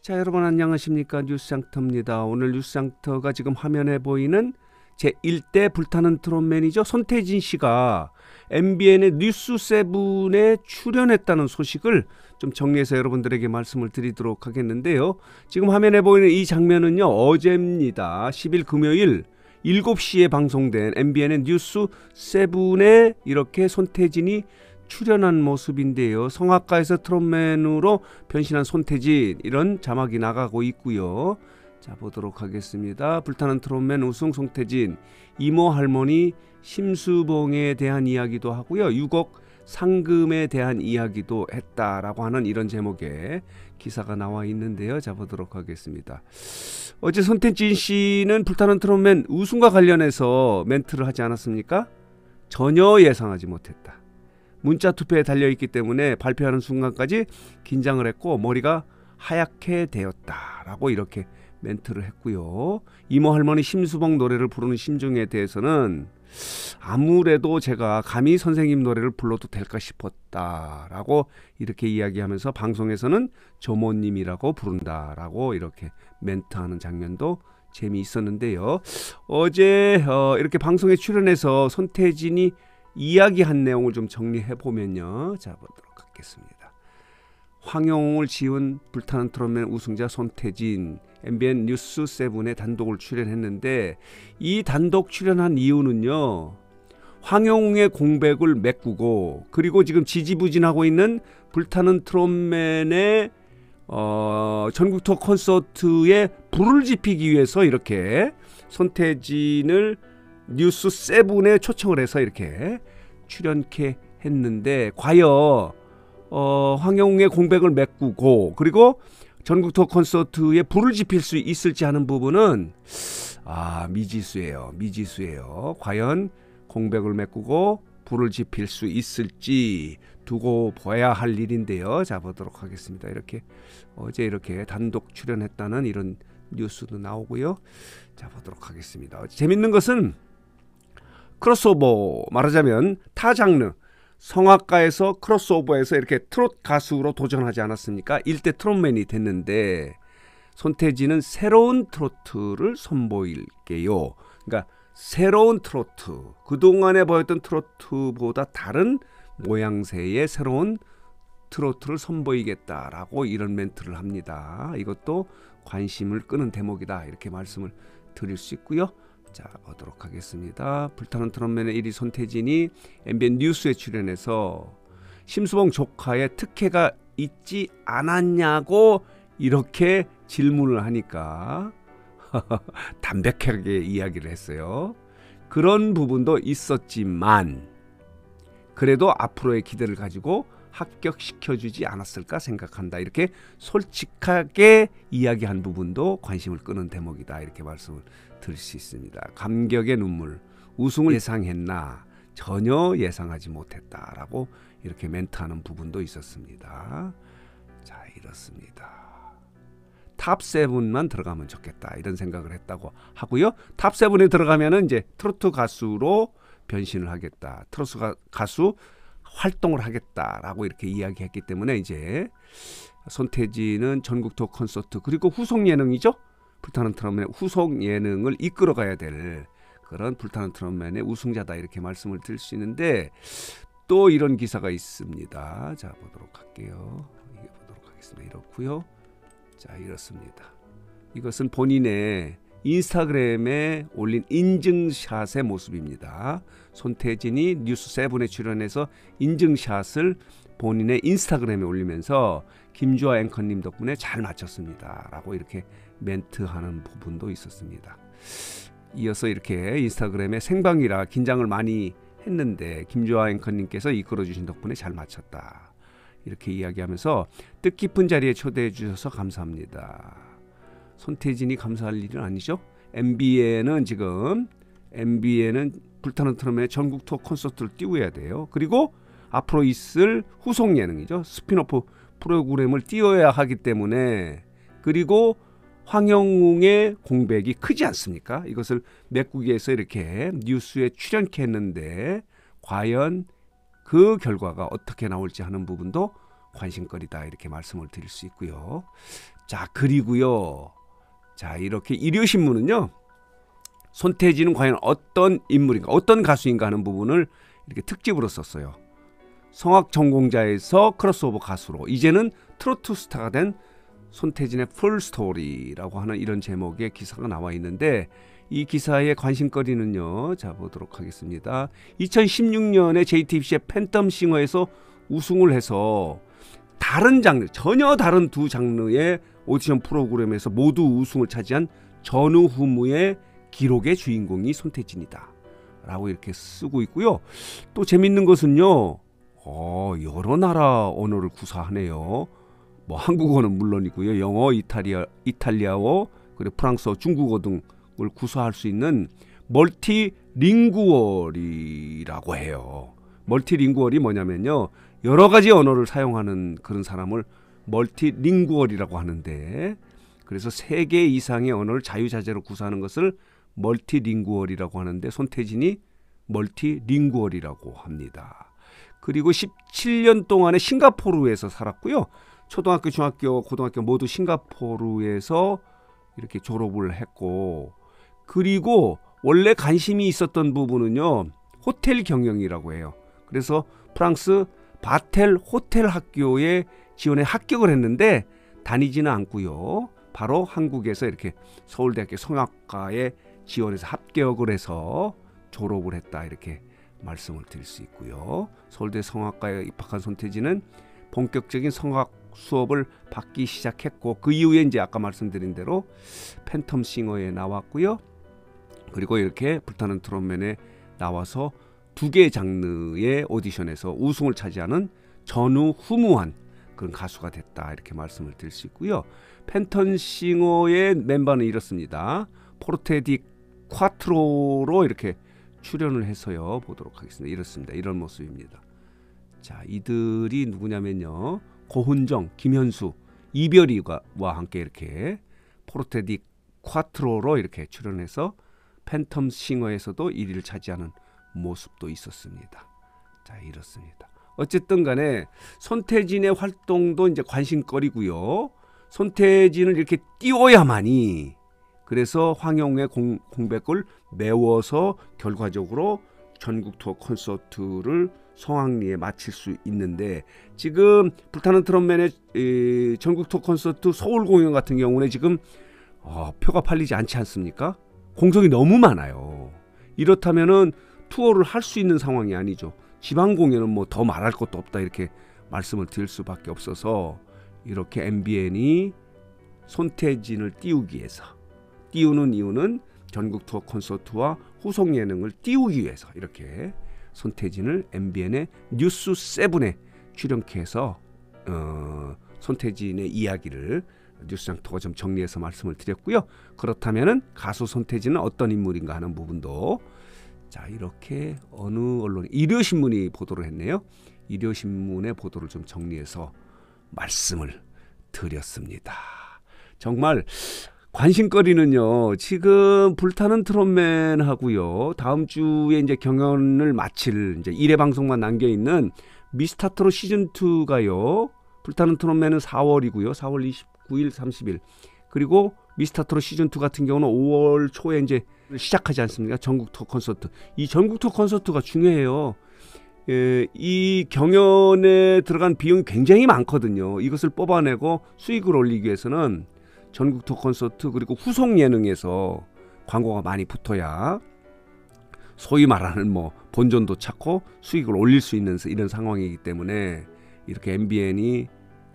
자, 여러분 안녕하십니까? 뉴스장터입니다. 오늘 뉴스장터가 지금 화면에 보이는 제1대 불타는 트롯맨이죠. 손태진 씨가 MBN의 뉴스7에 출연했다는 소식을 좀 정리해서 여러분들에게 말씀을 드리도록 하겠는데요. 지금 화면에 보이는 이 장면은요, 어제입니다. 10일 금요일 7시에 방송된 MBN의 뉴스7에 이렇게 손태진이 출연한 모습인데요. 성악가에서 트롯맨으로 변신한 손태진, 이런 자막이 나가고 있고요. 자, 보도록 하겠습니다. 불타는 트롯맨 우승 손태진, 이모 할머니 심수봉에 대한 이야기도 하고요. 6억 상금에 대한 이야기도 했다라고 하는 이런 제목의 기사가 나와 있는데요. 자, 보도록 하겠습니다. 어제 손태진 씨는 불타는 트롯맨 우승과 관련해서 멘트를 하지 않았습니까? 전혀 예상하지 못했다. 문자 투표에 달려있기 때문에 발표하는 순간까지 긴장을 했고 머리가 하얗게 되었다라고 이렇게 멘트를 했고요. 이모 할머니 심수봉 노래를 부르는 심정에 대해서는 아무래도 제가 감히 선생님 노래를 불러도 될까 싶었다라고 이렇게 이야기하면서 방송에서는 조모님이라고 부른다라고 이렇게 멘트하는 장면도 재미있었는데요. 어제 이렇게 방송에 출연해서 손태진이 이야기한 내용을 좀 정리해 보면요. 자, 보도록 하겠습니다. 황영웅을 지은 불타는 트롯맨 우승자 손태진, MBN 뉴스7에 단독을 출연했는데 이 단독 출연한 이유는요, 황영웅의 공백을 메꾸고 그리고 지금 지지부진하고 있는 불타는 트롯맨의 전국 투어 콘서트에 불을 지피기 위해서 이렇게 손태진을 뉴스7에 초청을 해서 이렇게 출연케 했는데, 과연 황영웅의 공백을 메꾸고 그리고 전국 투어 콘서트에 불을 지필 수 있을지 하는 부분은 미지수예요. 과연 공백을 메꾸고 불을 지필 수 있을지 두고 봐야 할 일인데요. 자, 보도록 하겠습니다. 이렇게 어제 이렇게 단독 출연했다는 이런 뉴스도 나오고요. 자, 보도록 하겠습니다. 재밌는 것은 크로스오버, 말하자면 타 장르 성악가에서 크로스오버에서 이렇게 트롯 가수로 도전하지 않았습니까? 1대 트롯맨이 됐는데 손태진은 새로운 트로트를 선보일게요. 그러니까 새로운 트로트, 그동안에 보였던 트로트보다 다른 모양새의 새로운 트로트를 선보이겠다라고 이런 멘트를 합니다. 이것도 관심을 끄는 대목이다, 이렇게 말씀을 드릴 수 있고요. 자, 보도록 하겠습니다. 불타는 트롯맨의 1위 손태진이 MBN 뉴스에 출연해서 심수봉 조카의 특혜가 있지 않았냐고 이렇게 질문을 하니까 담백하게 이야기를 했어요. 그런 부분도 있었지만 그래도 앞으로의 기대를 가지고 합격시켜주지 않았을까 생각한다, 이렇게 솔직하게 이야기한 부분도 관심을 끄는 대목이다, 이렇게 말씀을 드릴 수 있습니다. 감격의 눈물, 우승을 예상했나 전혀 예상하지 못했다라고 이렇게 멘트하는 부분도 있었습니다. 자, 이렇습니다. 탑7만 들어가면 좋겠다, 이런 생각을 했다고 하고요. 탑7에 들어가면은 이제 트로트 가수로 변신을 하겠다, 트로트 가수 활동을 하겠다라고 이렇게 이야기했기 때문에 이제 손태진은 전국 투어 콘서트 그리고 후속 예능이죠. 불타는 트롯맨의 후속 예능을 이끌어가야 될 그런 불타는 트롯맨의 우승자다, 이렇게 말씀을 드릴 수 있는데 또 이런 기사가 있습니다. 자, 보도록 할게요. 보도록 하겠습니다. 이렇고요. 자, 이렇습니다. 이것은 본인의 인스타그램에 올린 인증샷의 모습입니다. 손태진이 뉴스7에 출연해서 인증샷을 본인의 인스타그램에 올리면서 김주아 앵커님 덕분에 잘 마쳤습니다 라고 이렇게 멘트하는 부분도 있었습니다. 이어서 이렇게 인스타그램에 생방이라 긴장을 많이 했는데 김주아 앵커님께서 이끌어주신 덕분에 잘 마쳤다, 이렇게 이야기하면서 뜻깊은 자리에 초대해 주셔서 감사합니다. 손태진이 감사할 일은 아니죠. MBN은 불타는 트롯맨의 전국 투어 콘서트를 띄워야 돼요. 그리고 앞으로 있을 후속 예능이죠, 스피노프 프로그램을 띄워야 하기 때문에, 그리고 황영웅의 공백이 크지 않습니까? 이것을 메꾸기 위해서 이렇게 뉴스에 출연케 했는데 과연 그 결과가 어떻게 나올지 하는 부분도 관심거리다, 이렇게 말씀을 드릴 수 있고요. 자, 그리고요. 자, 이렇게 일요신문은요. 손태진은 과연 어떤 인물인가, 어떤 가수인가 하는 부분을 이렇게 특집으로 썼어요. 성악 전공자에서 크로스오버 가수로 이제는 트로트 스타가 된 손태진의 풀 스토리라고 하는 이런 제목의 기사가 나와 있는데, 이 기사의 관심거리는요. 자, 보도록 하겠습니다. 2016년에 JTBC의 팬텀 싱어에서 우승을 해서 다른 장르, 전혀 다른 두 장르의 오디션 프로그램에서 모두 우승을 차지한 전우후무의 기록의 주인공이 손태진이다 라고 이렇게 쓰고 있고요. 또 재밌는 것은요, 여러 나라 언어를 구사하네요. 뭐 한국어는 물론이고요, 영어, 이탈리아어, 그리고 프랑스어, 중국어 등을 구사할 수 있는 멀티링구얼이라고 해요. 멀티링구얼이 뭐냐면요, 여러 가지 언어를 사용하는 그런 사람을 멀티링구얼이라고 하는데, 그래서 3개 이상의 언어를 자유자재로 구사하는 것을 멀티링구얼이라고 하는데, 손태진이 멀티링구얼이라고 합니다. 그리고 17년 동안에 싱가포르에서 살았고요. 초등학교, 중학교, 고등학교 모두 싱가포르에서 이렇게 졸업을 했고, 그리고 원래 관심이 있었던 부분은요, 호텔 경영이라고 해요. 그래서 프랑스 바텔 호텔 학교에 지원해 합격을 했는데 다니지는 않고요. 바로 한국에서 이렇게 서울대학교 성악과에 지원해서 합격을 해서 졸업을 했다, 이렇게 말씀을 드릴 수 있고요. 서울대 성악과에 입학한 손태진은 본격적인 성악 수업을 받기 시작했고, 그 이후에 이제 아까 말씀드린 대로 팬텀 싱어에 나왔고요. 그리고 이렇게 불타는 트롯맨에 나와서 2개 장르의 오디션에서 우승을 차지하는 전우후무한 그런 가수가 됐다, 이렇게 말씀을 드릴 수 있고요. 팬텀 싱어의 멤버는 이렇습니다. 포르테 디 콰트로로 이렇게 출연을 해서요, 보도록 하겠습니다. 이렇습니다. 이런 모습입니다. 자, 이들이 누구냐면요, 고훈정, 김현수, 이별이와 함께 이렇게 포르테 디 콰트로로 이렇게 출연해서 팬텀 싱어에서도 1위를 차지하는 모습도 있었습니다. 자, 이렇습니다. 어쨌든 간에 손태진의 활동도 이제 관심거리고요. 손태진을 이렇게 띄워야만이, 그래서 황영우의 공백을 메워서 결과적으로 전국 투어 콘서트를 성황리에 마칠 수 있는데, 지금 불타는 트롯맨의 전국 투어 콘서트 서울 공연 같은 경우는 지금 표가 팔리지 않지 않습니까? 공석이 너무 많아요. 이렇다면은 투어를 할 수 있는 상황이 아니죠. 지방 공연은 뭐 더 말할 것도 없다, 이렇게 말씀을 드릴 수밖에 없어서, 이렇게 MBN이 손태진을 띄우기 위해서, 띄우는 이유는 전국 투어 콘서트와 후속 예능을 띄우기 위해서 이렇게 손태진을 MBN의 뉴스7에 출연케 해서 손태진의 이야기를 뉴스장터가 좀 정리해서 말씀을 드렸고요. 그렇다면은 가수 손태진은 어떤 인물인가 하는 부분도, 자, 이렇게 어느 언론, 일요신문이 보도를 했네요. 일요신문의 보도를 좀 정리해서 말씀을 드렸습니다. 정말 관심거리는요, 지금 불타는 트롯맨하고요, 다음 주에 이제 경연을 마칠 이제 1회 방송만 남겨 있는 미스터트롯 시즌2가요. 불타는 트롯맨은 4월이고요. 4월 29일, 30일. 그리고 미스터트롯 시즌2 같은 경우는 5월 초에 이제 시작하지 않습니까? 전국 투어 콘서트. 이 전국 투어 콘서트가 중요해요. 이 경연에 들어간 비용이 굉장히 많거든요. 이것을 뽑아내고 수익을 올리기 위해서는 전국 투어 콘서트, 그리고 후속 예능에서 광고가 많이 붙어야 소위 말하는 뭐 본전도 찾고 수익을 올릴 수 있는 이런 상황이기 때문에, 이렇게 MBN이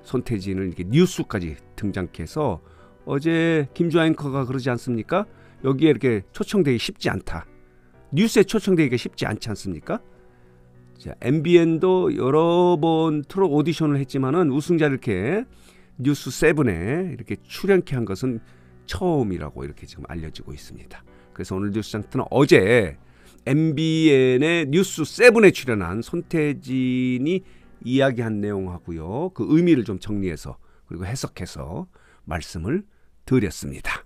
손태진을 이렇게 뉴스까지 등장케 해서, 어제 김주아 앵커가 그러지 않습니까? 여기에 이렇게 초청되기 쉽지 않다. 뉴스에 초청되기가 쉽지 않지 않습니까? 자, MBN도 여러 번 트롯 오디션을 했지만은 우승자를 이렇게 뉴스7에 이렇게 출연케 한 것은 처음이라고 이렇게 지금 알려지고 있습니다. 그래서 오늘 뉴스장터는 어제 MBN의 뉴스7에 출연한 손태진이 이야기한 내용하고요, 그 의미를 좀 정리해서 그리고 해석해서 말씀을 드렸습니다.